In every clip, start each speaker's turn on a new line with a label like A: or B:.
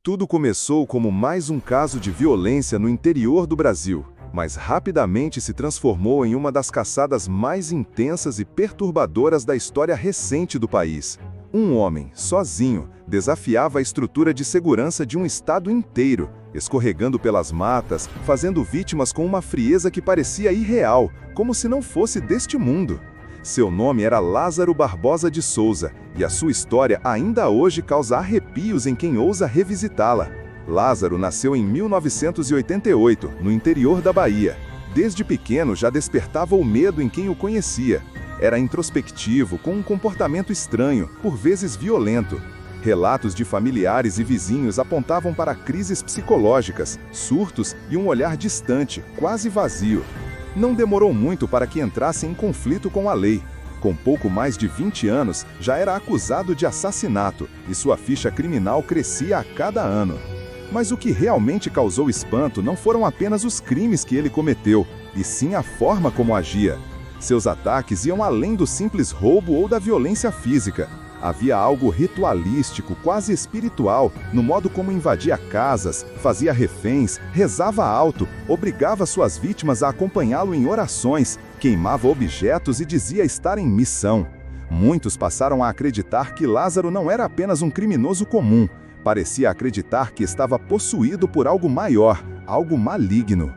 A: Tudo começou como mais um caso de violência no interior do Brasil, mas rapidamente se transformou em uma das caçadas mais intensas e perturbadoras da história recente do país. Um homem, sozinho, desafiava a estrutura de segurança de um estado inteiro, escorregando pelas matas, fazendo vítimas com uma frieza que parecia irreal, como se não fosse deste mundo. Seu nome era Lázaro Barbosa de Souza, e a sua história ainda hoje causa arrepios em quem ousa revisitá-la. Lázaro nasceu em 1988, no interior da Bahia. Desde pequeno já despertava o medo em quem o conhecia. Era introspectivo, com um comportamento estranho, por vezes violento. Relatos de familiares e vizinhos apontavam para crises psicológicas, surtos e um olhar distante, quase vazio. Não demorou muito para que entrasse em conflito com a lei. Com pouco mais de 20 anos, já era acusado de assassinato, e sua ficha criminal crescia a cada ano. Mas o que realmente causou espanto não foram apenas os crimes que ele cometeu, e sim a forma como agia. Seus ataques iam além do simples roubo ou da violência física. Havia algo ritualístico, quase espiritual, no modo como invadia casas, fazia reféns, rezava alto, obrigava suas vítimas a acompanhá-lo em orações, queimava objetos e dizia estar em missão. Muitos passaram a acreditar que Lázaro não era apenas um criminoso comum. Parecia acreditar que estava possuído por algo maior, algo maligno.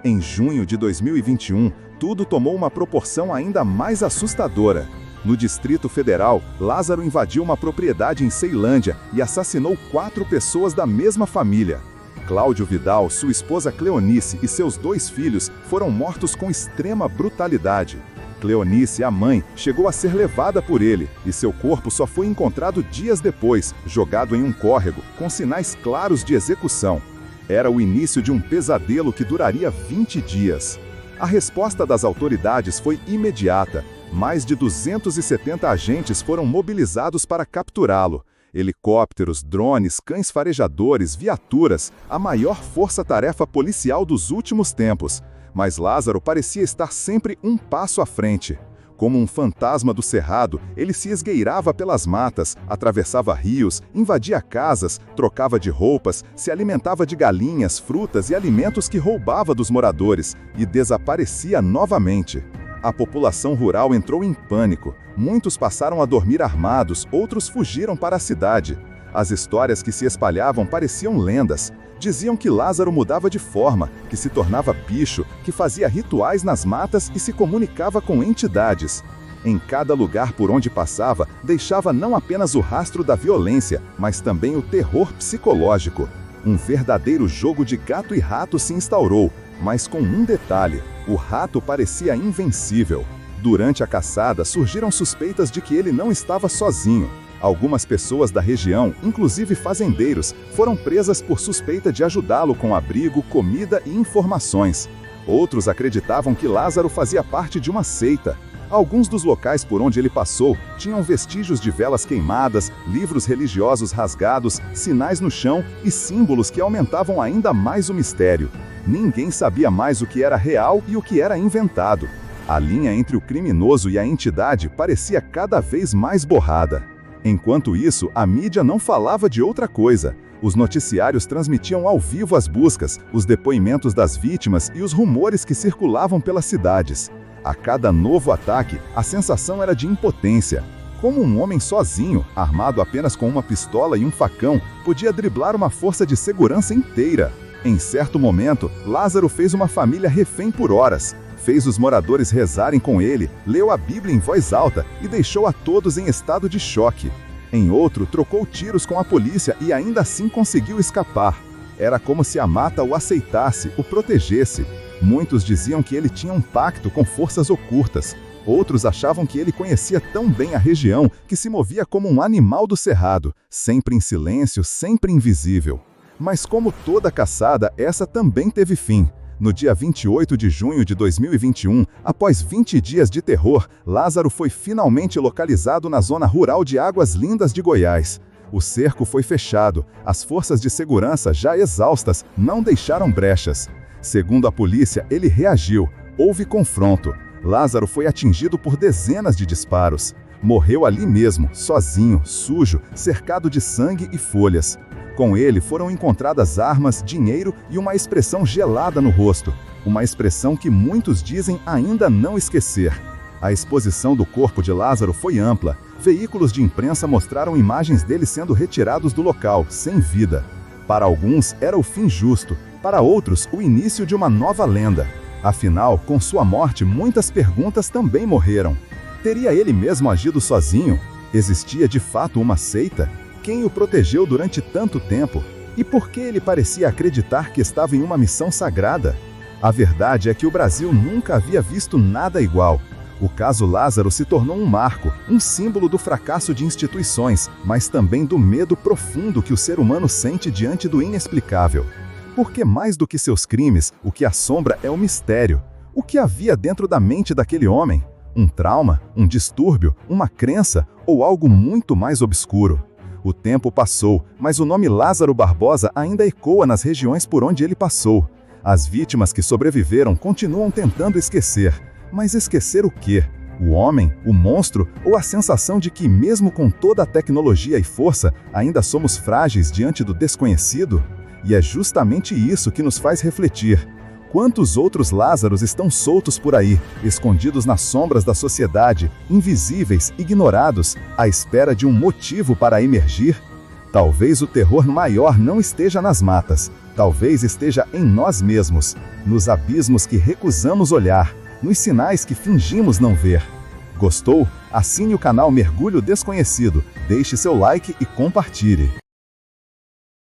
A: Em junho de 2021, tudo tomou uma proporção ainda mais assustadora. No Distrito Federal, Lázaro invadiu uma propriedade em Ceilândia e assassinou 4 pessoas da mesma família. Cláudio Vidal, sua esposa Cleonice e seus 2 filhos foram mortos com extrema brutalidade. Cleonice, a mãe, chegou a ser levada por ele, e seu corpo só foi encontrado dias depois, jogado em um córrego, com sinais claros de execução. Era o início de um pesadelo que duraria 20 dias. A resposta das autoridades foi imediata. Mais de 270 agentes foram mobilizados para capturá-lo. Helicópteros, drones, cães farejadores, viaturas, a maior força-tarefa policial dos últimos tempos. Mas Lázaro parecia estar sempre um passo à frente. Como um fantasma do cerrado, ele se esgueirava pelas matas, atravessava rios, invadia casas, trocava de roupas, se alimentava de galinhas, frutas e alimentos que roubava dos moradores e desaparecia novamente. A população rural entrou em pânico. Muitos passaram a dormir armados, outros fugiram para a cidade. As histórias que se espalhavam pareciam lendas. Diziam que Lázaro mudava de forma, que se tornava bicho, que fazia rituais nas matas e se comunicava com entidades. Em cada lugar por onde passava, deixava não apenas o rastro da violência, mas também o terror psicológico. Um verdadeiro jogo de gato e rato se instaurou, mas com um detalhe: o rato parecia invencível. Durante a caçada, surgiram suspeitas de que ele não estava sozinho. Algumas pessoas da região, inclusive fazendeiros, foram presas por suspeita de ajudá-lo com abrigo, comida e informações. Outros acreditavam que Lázaro fazia parte de uma seita. Alguns dos locais por onde ele passou tinham vestígios de velas queimadas, livros religiosos rasgados, sinais no chão e símbolos que aumentavam ainda mais o mistério. Ninguém sabia mais o que era real e o que era inventado. A linha entre o criminoso e a entidade parecia cada vez mais borrada. Enquanto isso, a mídia não falava de outra coisa. Os noticiários transmitiam ao vivo as buscas, os depoimentos das vítimas e os rumores que circulavam pelas cidades. A cada novo ataque, a sensação era de impotência. Como um homem sozinho, armado apenas com uma pistola e um facão, podia driblar uma força de segurança inteira? Em certo momento, Lázaro fez uma família refém por horas. Fez os moradores rezarem com ele, leu a Bíblia em voz alta e deixou a todos em estado de choque. Em outro, trocou tiros com a polícia e ainda assim conseguiu escapar. Era como se a mata o aceitasse, o protegesse. Muitos diziam que ele tinha um pacto com forças ocultas. Outros achavam que ele conhecia tão bem a região que se movia como um animal do cerrado, sempre em silêncio, sempre invisível. Mas como toda caçada, essa também teve fim. No dia 28 de junho de 2021, após 20 dias de terror, Lázaro foi finalmente localizado na zona rural de Águas Lindas de Goiás. O cerco foi fechado. As forças de segurança, já exaustas, não deixaram brechas. Segundo a polícia, ele reagiu. Houve confronto. Lázaro foi atingido por dezenas de disparos. Morreu ali mesmo, sozinho, sujo, cercado de sangue e folhas.
B: Com ele foram encontradas armas, dinheiro e uma expressão gelada no rosto, uma expressão que muitos dizem ainda não esquecer. A exposição do corpo de Lázaro foi ampla. Veículos de imprensa mostraram imagens dele sendo retirados do local, sem vida. Para alguns, era o fim justo, para outros, o início de uma nova lenda. Afinal, com sua morte, muitas perguntas também morreram. Teria ele mesmo agido sozinho? Existia de fato uma seita? Quem o protegeu durante tanto tempo? E por que ele parecia acreditar que estava em uma missão sagrada? A verdade é que o Brasil nunca havia visto nada igual. O caso Lázaro se tornou um marco, um símbolo do fracasso de instituições, mas também do medo profundo que o ser humano sente diante do inexplicável. Porque mais do que seus crimes, o que assombra é o mistério. O que havia dentro da mente daquele homem? Um trauma? Um distúrbio? Uma crença? Ou algo muito mais obscuro? O tempo passou, mas o nome Lázaro Barbosa ainda ecoa nas regiões por onde ele passou. As vítimas que sobreviveram continuam tentando esquecer. Mas esquecer o quê? O homem? O monstro? Ou a sensação de que, mesmo com toda a tecnologia e força, ainda somos frágeis diante do desconhecido? E é justamente isso que nos faz refletir. Quantos outros Lázaros estão soltos por aí, escondidos nas sombras da sociedade, invisíveis, ignorados, à espera de um motivo para emergir? Talvez o terror maior não esteja nas matas, talvez esteja em nós mesmos, nos abismos que recusamos olhar, nos sinais que fingimos não ver. Gostou? Assine o canal Mergulho Desconhecido, deixe seu like e compartilhe.